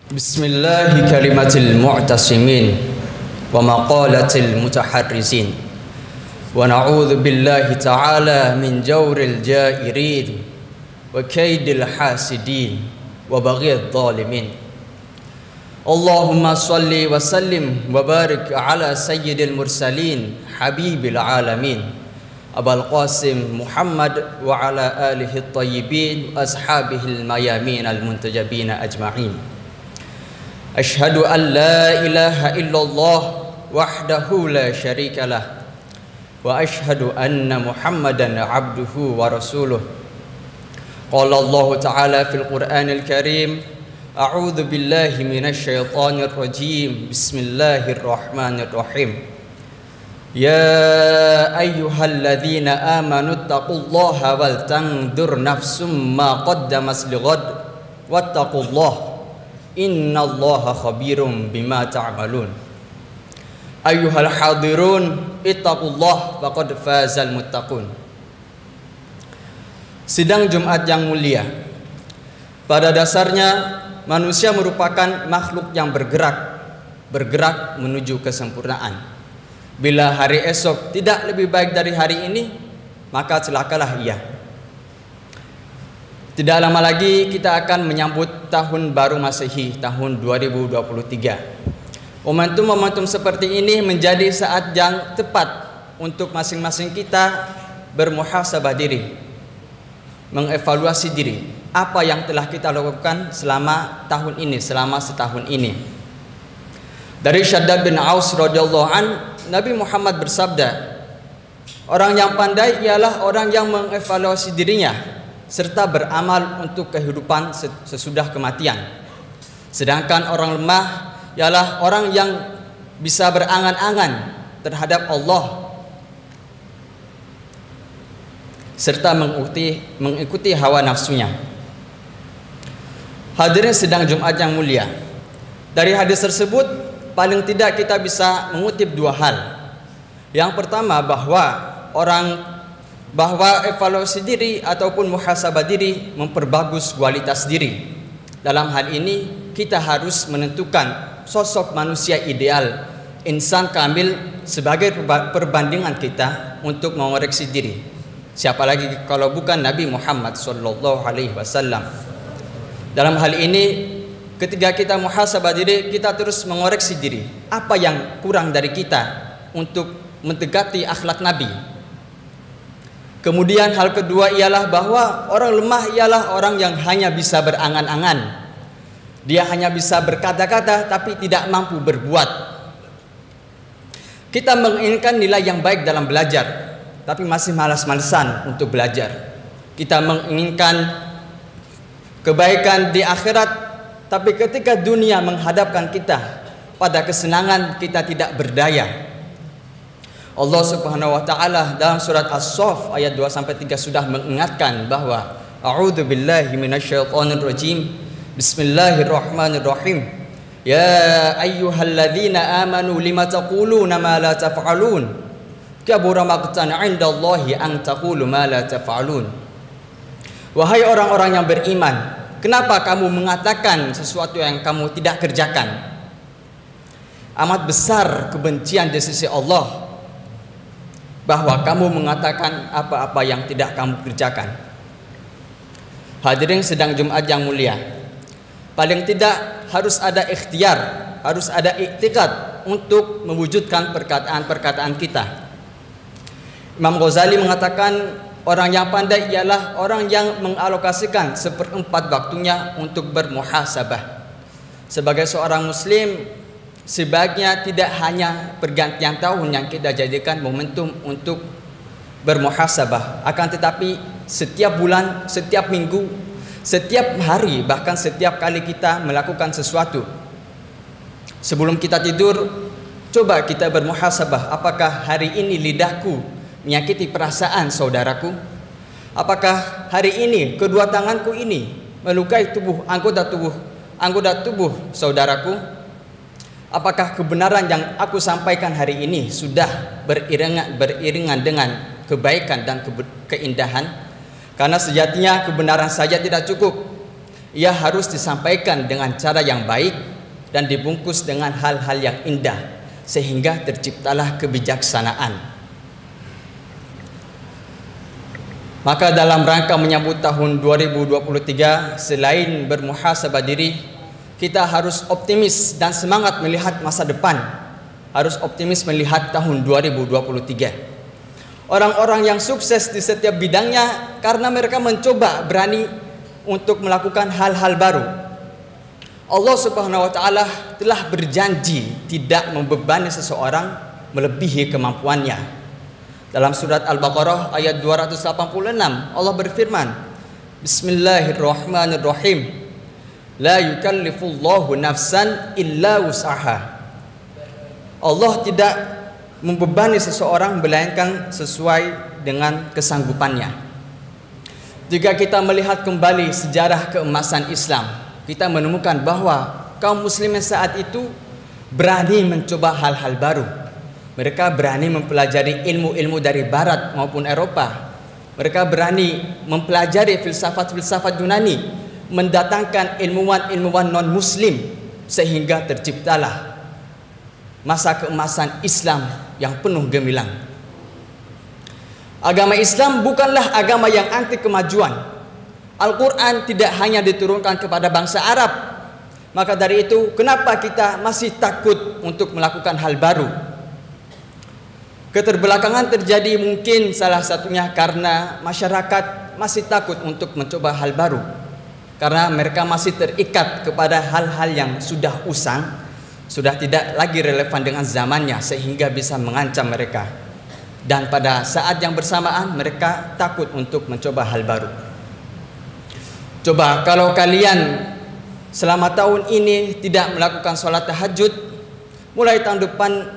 Bismillahi kalimatil mu'tasimin wa maqalatil mutaharrizin wa na'udzu billahi ta'ala min jawril jairin wa kaidil hasidin wa baghidh dhalimin. Allahumma salli wa sallim wa barik ala sayyidil mursalin habibil alamin Abul Qasim Muhammad wa ala alihi at-tayyibin ashabihil mayamin al-muntajabin ajma'in. Asyhadu an la ilaha illallah wahdahu la syarika lah wa asyhadu anna Muhammadan abduhu wa rasuluh. Qala Allah ta'ala fil Qur'anil Karim, a'udzu billahi minasy syaithanir rajim. Bismillahirrahmanirrahim. Ya ayyuhalladzina amanu taqullaha wal tanzur nafsum ma qaddamat lighad wattaqullaha innallaha khabirum bima ta'malun. Ayyuhal hadirun ittaqullah faqad fazal muttaqun. Sidang Jumat yang mulia, pada dasarnya manusia merupakan makhluk yang bergerak menuju kesempurnaan. Bila hari esok tidak lebih baik dari hari ini, maka celakalah ia. Tidak lama lagi kita akan menyambut tahun baru Masehi, tahun 2023. Momentum-momentum seperti ini menjadi saat yang tepat untuk masing-masing kita bermuhasabah diri, mengevaluasi diri, apa yang telah kita lakukan selama tahun ini, selama setahun ini. Dari Syaddad bin Aus radhiyallahu an, Nabi Muhammad bersabda, orang yang pandai ialah orang yang mengevaluasi dirinya serta beramal untuk kehidupan sesudah kematian. Sedangkan orang lemah ialah orang yang bisa berangan-angan terhadap Allah serta mengikuti hawa nafsunya. Hadirin sidang Jumat yang mulia, dari hadis tersebut paling tidak kita bisa mengutip dua hal. Yang pertama bahwa evaluasi diri ataupun muhasabah diri memperbagus kualitas diri. Dalam hal ini kita harus menentukan sosok manusia ideal, insan kamil sebagai perbandingan kita untuk mengoreksi diri. Siapa lagi kalau bukan Nabi Muhammad sallallahu alaihi wasallam. Dalam hal ini ketika kita muhasabah diri, kita terus mengoreksi diri. Apa yang kurang dari kita untuk mendekati akhlak Nabi? Kemudian hal kedua ialah bahwa orang lemah ialah orang yang hanya bisa berangan-angan. Dia hanya bisa berkata-kata tapi tidak mampu berbuat. Kita menginginkan nilai yang baik dalam belajar, tapi masih malas-malesan untuk belajar. Kita menginginkan kebaikan di akhirat, tapi ketika dunia menghadapkan kita pada kesenangan, kita tidak berdaya. Allah Subhanahu wa taala dalam surat As-Saff ayat 2 sampai 3 sudah mengingatkan bahwa a'udzu billahi minasyaitonir rajim. Bismillahirrahmanirrahim. Ya ayyuhalladzina amanu lima taquluna ma la taf'alun. Kabura maqtan 'indallahi an taqulu ma la taf'alun. Wahai orang-orang yang beriman, kenapa kamu mengatakan sesuatu yang kamu tidak kerjakan? Amat besar kebencian di sisi Allah bahwa kamu mengatakan apa-apa yang tidak kamu kerjakan. Hadirin sedang Jumat yang mulia, paling tidak harus ada ikhtiar, harus ada iktikad untuk mewujudkan perkataan-perkataan kita. Imam Ghazali mengatakan orang yang pandai ialah orang yang mengalokasikan 1/4 waktunya untuk bermuhasabah. Sebagai seorang muslim, sebaiknya tidak hanya pergantian tahun yang kita jadikan momentum untuk bermuhasabah, akan tetapi setiap bulan, setiap minggu, setiap hari, bahkan setiap kali kita melakukan sesuatu. Sebelum kita tidur, coba kita bermuhasabah, apakah hari ini lidahku menyakiti perasaan saudaraku? Apakah hari ini kedua tanganku ini melukai anggota tubuh saudaraku? Apakah kebenaran yang aku sampaikan hari ini sudah beriringan dengan kebaikan dan keindahan? Karena sejatinya kebenaran saja tidak cukup. ia harus disampaikan dengan cara yang baik dan dibungkus dengan hal-hal yang indah sehingga terciptalah kebijaksanaan. Maka dalam rangka menyambut tahun 2023, selain bermuhasabah diri, kita harus optimis dan semangat melihat masa depan. Harus optimis melihat tahun 2023. Orang-orang yang sukses di setiap bidangnya karena mereka mencoba berani untuk melakukan hal-hal baru. Allah Subhanahu wa taala telah berjanji tidak membebani seseorang melebihi kemampuannya. Dalam surat Al-Baqarah ayat 286 Allah berfirman, Bismillahirrahmanirrahim. La yukallifullahu nafsan illa wus'aha. Allah tidak membebani seseorang melainkan sesuai dengan kesanggupannya. Jika kita melihat kembali sejarah keemasan Islam, kita menemukan bahwa kaum muslimin saat itu berani mencoba hal-hal baru. Mereka berani mempelajari ilmu-ilmu dari barat maupun Eropa. Mereka berani mempelajari filsafat-filsafat Yunani, mendatangkan ilmuwan-ilmuwan non-muslim, sehingga terciptalah masa keemasan Islam yang penuh gemilang. Agama Islam bukanlah agama yang anti kemajuan. Al-Quran tidak hanya diturunkan kepada bangsa Arab. Maka dari itu, kenapa kita masih takut untuk melakukan hal baru? Keterbelakangan terjadi mungkin salah satunya karena masyarakat masih takut untuk mencoba hal baru, karena mereka masih terikat kepada hal-hal yang sudah usang, sudah tidak lagi relevan dengan zamannya, sehingga bisa mengancam mereka. Dan pada saat yang bersamaan mereka takut untuk mencoba hal baru. Coba kalau kalian selama tahun ini tidak melakukan sholat tahajud, mulai tahun depan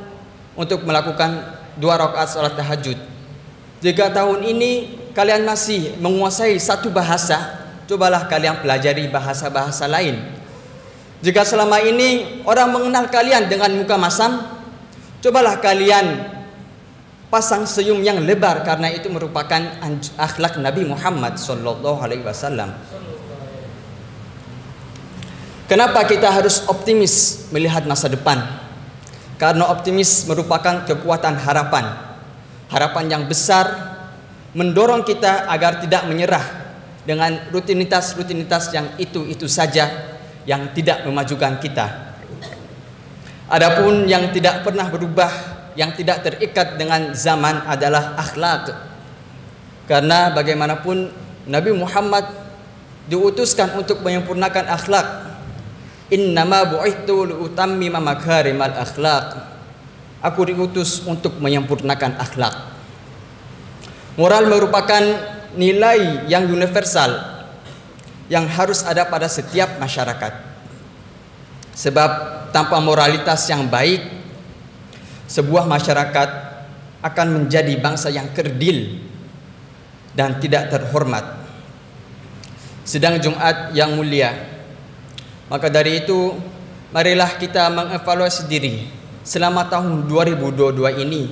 untuk melakukan 2 rakaat sholat tahajud. Jika tahun ini kalian masih menguasai satu bahasa, cobalah kalian pelajari bahasa-bahasa lain. Jika selama ini orang mengenal kalian dengan muka masam, cobalah kalian pasang senyum yang lebar, karena itu merupakan akhlak Nabi Muhammad SAW. Kenapa kita harus optimis melihat masa depan? Karena optimis merupakan kekuatan harapan. Harapan yang besar mendorong kita agar tidak menyerah dengan rutinitas-rutinitas yang itu saja yang tidak memajukan kita. Adapun yang tidak pernah berubah, yang tidak terikat dengan zaman adalah akhlak. Karena bagaimanapun Nabi Muhammad diutuskan untuk menyempurnakan akhlak. Innama bu'ithu liutammima makarimal akhlak. Aku diutus untuk menyempurnakan akhlak. Moral merupakan nilai yang universal yang harus ada pada setiap masyarakat. Sebab tanpa moralitas yang baik, sebuah masyarakat akan menjadi bangsa yang kerdil dan tidak terhormat. Sedang Jumat yang mulia, maka dari itu marilah kita mengevaluasi diri selama tahun 2022 ini.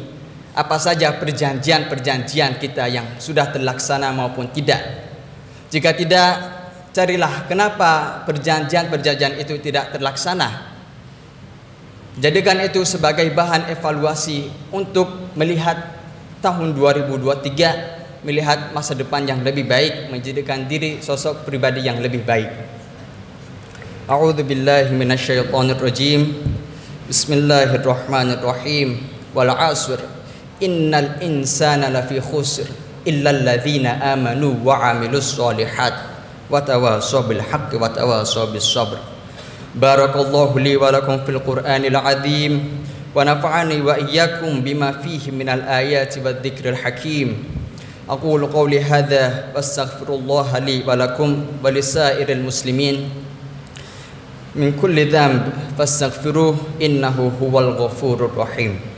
Apa saja perjanjian-perjanjian kita yang sudah terlaksana maupun tidak. Jika tidak, carilah kenapa perjanjian-perjanjian itu tidak terlaksana. Jadikan itu sebagai bahan evaluasi untuk melihat tahun 2023, melihat masa depan yang lebih baik, menjadikan diri sosok pribadi yang lebih baik. A'udzu billahi minasyaitonir rajim. Bismillahirrahmanirrahim. Wal 'asr. Innal insana lafi khusr illa alladzina amanu wa 'amilus sholihat wa tawashaw bil haqqi wa tawashaw bis sabr. Barakallahu li wa lakum fil Qur'anil 'azim wa nafa'ani wa iyyakum bima fihi minal ayati wad dzikril hakim. Aqulu qawli hadza wastaghfirullaha li wa lakum wa lisairil muslimin min kulli dhanb fastaghfiruhu innahu huwal ghafurur rahim.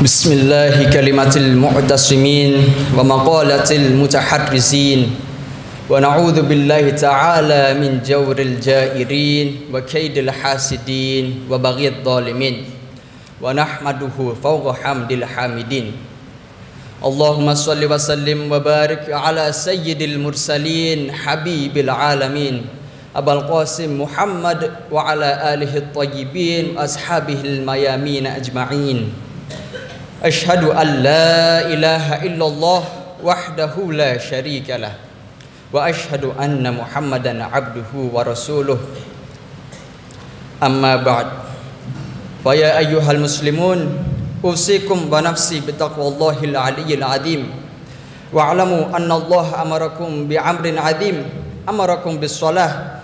Bismillah kalimatil mu'tasimin wa maqalatil mutaharrizin wa na'udzu billahi ta'ala min jawril jairin wa kaidil hasidin wa baghid zalimin wa nahmaduhu fawqa hamdil hamidin. Allahumma salli wa sallim wa barik ala sayyidil mursalin habibil alamin Abul Qasim Muhammad wa ala alihi at-tayyibin ashabihil mayamin ajma'in. Asyhadu an la ilaha illallah wahdahu la syarika lah wa asyhadu anna Muhammadan abduhu wa rasuluh. Amma ba'd. Fa ya ayyuhal muslimun usikum wa nafsi bitaqwallahil aliyyil azim wa alamu anna Allah amarakum bi amrin azim amarakum bis salah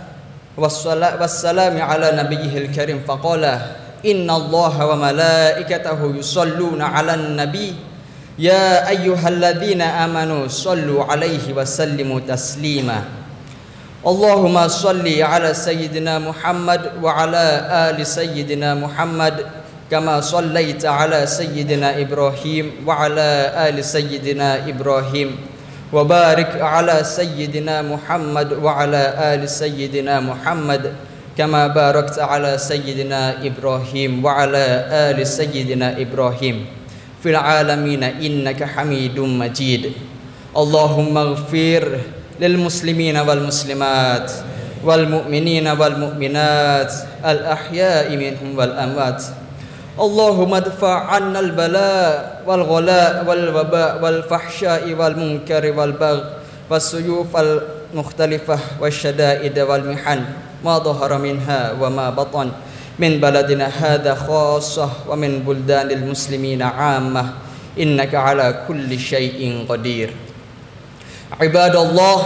wassalami ala nabiyyihil karim faqala Inna Allah wa malaikatahu yusalluna ala nabi Ya ayyuhalladzina amanu sallu alaihi wa sallimu taslima. Allahumma salli ala sayyidina Muhammad wa ala ali sayyidina Muhammad kama sallaita ala sayyidina Ibrahim wa ala ali sayyidina Ibrahim wa barik ala sayyidina Muhammad wa ala ali sayyidina Muhammad kama barakta ala sayyidina Ibrahim wa ala ali sayyidina Ibrahim fil alamin innaka Hamidum Majid. Allahumma ighfir lil muslimina wal muslimat wal mu'minina wal mu'minat al ahya'i minhum wal amwat. Allahumma adfa' 'anna al bala wal ghala wal waba wal fahsya'i wal munkari wal bagh was suyuf al mukhtalifah wasyada'id wal mihan ma dhahara minha wa ma batan min baladina hadha khassah wa min buldanil muslimina 'ammah innaka ala kulli syai'in qadir. Ibadallah,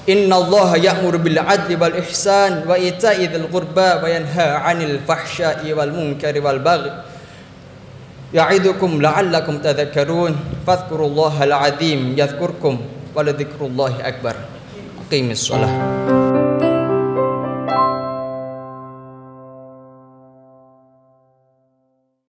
innallaha ya'muru bil 'adli wal ihsan wa ita'i dzil qurba wa yanha 'anil fahsya'i wal munkari wal baghi ya'idukum la'allakum tadhakkarun fadhkurullahal 'azim yadhkurkum wa la dzikrullahi akbar. Aqimis shalah.